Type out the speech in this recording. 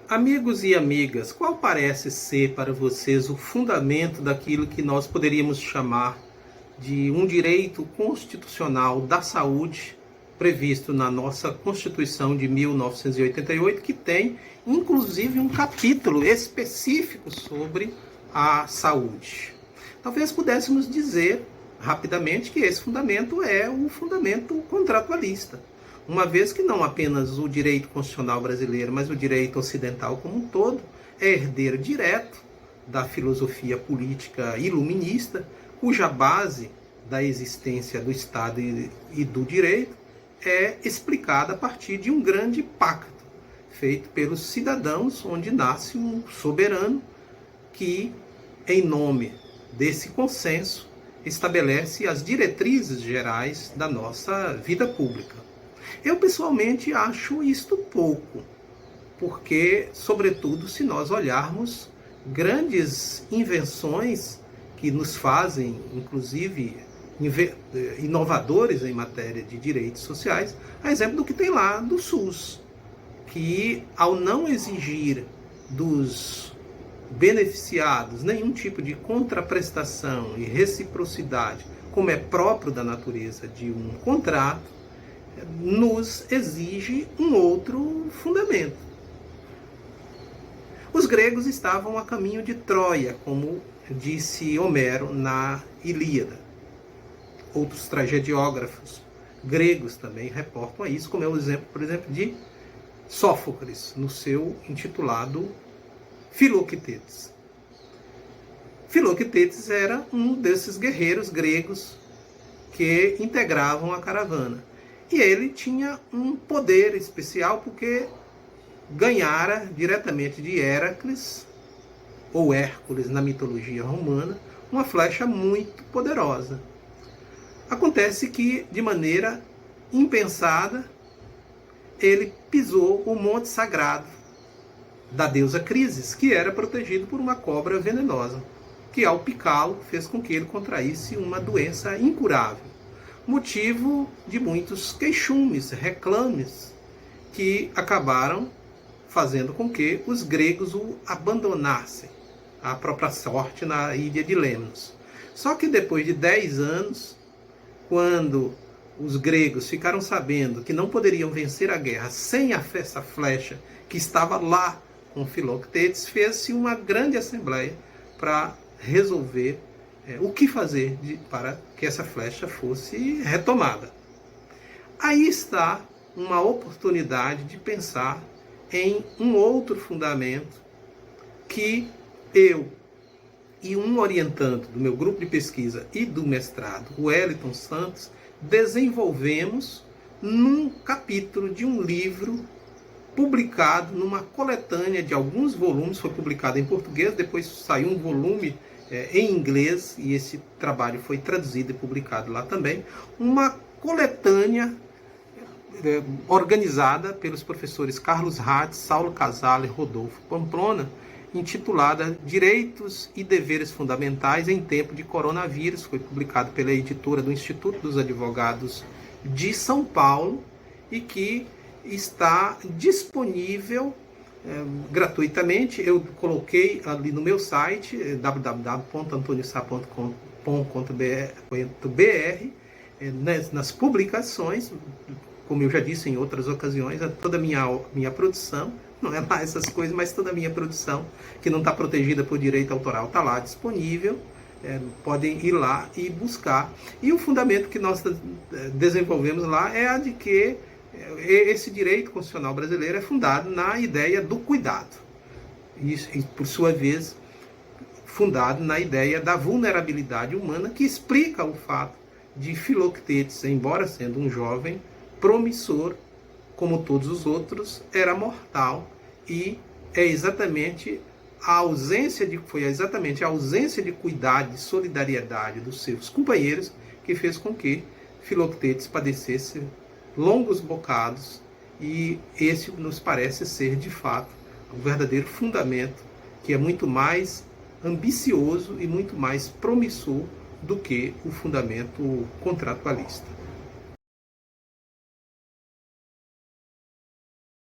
Amigos e amigas, qual parece ser para vocês o fundamento daquilo que nós poderíamos chamar de um direito constitucional da saúde previsto na nossa Constituição de 1988, que tem inclusive um capítulo específico sobre a saúde? Talvez pudéssemos dizer rapidamente que esse fundamento é o fundamento contratualista, uma vez que não apenas o direito constitucional brasileiro, mas o direito ocidental como um todo é herdeiro direto da filosofia política iluminista, cuja base da existência do Estado e do direito é explicada a partir de um grande pacto feito pelos cidadãos, onde nasce um soberano que, em nome desse consenso, estabelece as diretrizes gerais da nossa vida pública. Eu, pessoalmente, acho isto pouco, porque, sobretudo, se nós olharmos grandes invenções que nos fazem, inclusive, inovadores em matéria de direitos sociais, a exemplo do que tem lá do SUS, que, ao não exigir dos beneficiados nenhum tipo de contraprestação e reciprocidade, como é próprio da natureza de um contrato, nos exige um outro fundamento. Os gregos estavam a caminho de Troia, como disse Homero na Ilíada. Outros tragediógrafos gregos também reportam a isso, como é o exemplo, por exemplo, de Sófocles, no seu intitulado Filoctetes. Filoctetes era um desses guerreiros gregos que integravam a caravana. E ele tinha um poder especial porque ganhara diretamente de Héracles, ou Hércules na mitologia romana, uma flecha muito poderosa. Acontece que, de maneira impensada, ele pisou o monte sagrado da deusa Crises, que era protegido por uma cobra venenosa, que ao picá-lo fez com que ele contraísse uma doença incurável, motivo de muitos queixumes, reclames, que acabaram fazendo com que os gregos o abandonassem à própria sorte na ilha de Lemnos. Só que depois de 10 anos, quando os gregos ficaram sabendo que não poderiam vencer a guerra sem essa flecha que estava lá com Filoctetes, fez-se uma grande assembleia para resolver o que fazer para que essa flecha fosse retomada. Aí está uma oportunidade de pensar em um outro fundamento que eu e um orientando do meu grupo de pesquisa e do mestrado, o Wellington Santos, desenvolvemos num capítulo de um livro publicado numa coletânea de alguns volumes, foi publicado em português, depois saiu um volume em inglês, e esse trabalho foi traduzido e publicado lá também, uma coletânea organizada pelos professores Carlos Hatz, Saulo Casale e Rodolfo Pamplona, intitulada Direitos e Deveres Fundamentais em Tempo de Coronavírus, foi publicado pela editora do Instituto dos Advogados de São Paulo e que está disponível gratuitamente. Eu coloquei ali no meu site www.antoniosá.com.br nas publicações, como eu já disse em outras ocasiões, toda a minha produção, não é lá essas coisas, mas toda a minha produção, que não está protegida por direito autoral, está lá disponível, podem ir lá e buscar. E o fundamento que nós desenvolvemos lá é a de que esse direito constitucional brasileiro é fundado na ideia do cuidado. E, por sua vez, fundado na ideia da vulnerabilidade humana, que explica o fato de Filoctetes, embora sendo um jovem promissor, como todos os outros, era mortal, e foi exatamente a ausência de cuidado, de solidariedade dos seus companheiros que fez com que Filoctetes padecesse longos bocados, e esse nos parece ser, de fato, um verdadeiro fundamento que é muito mais ambicioso e muito mais promissor do que o fundamento contratualista.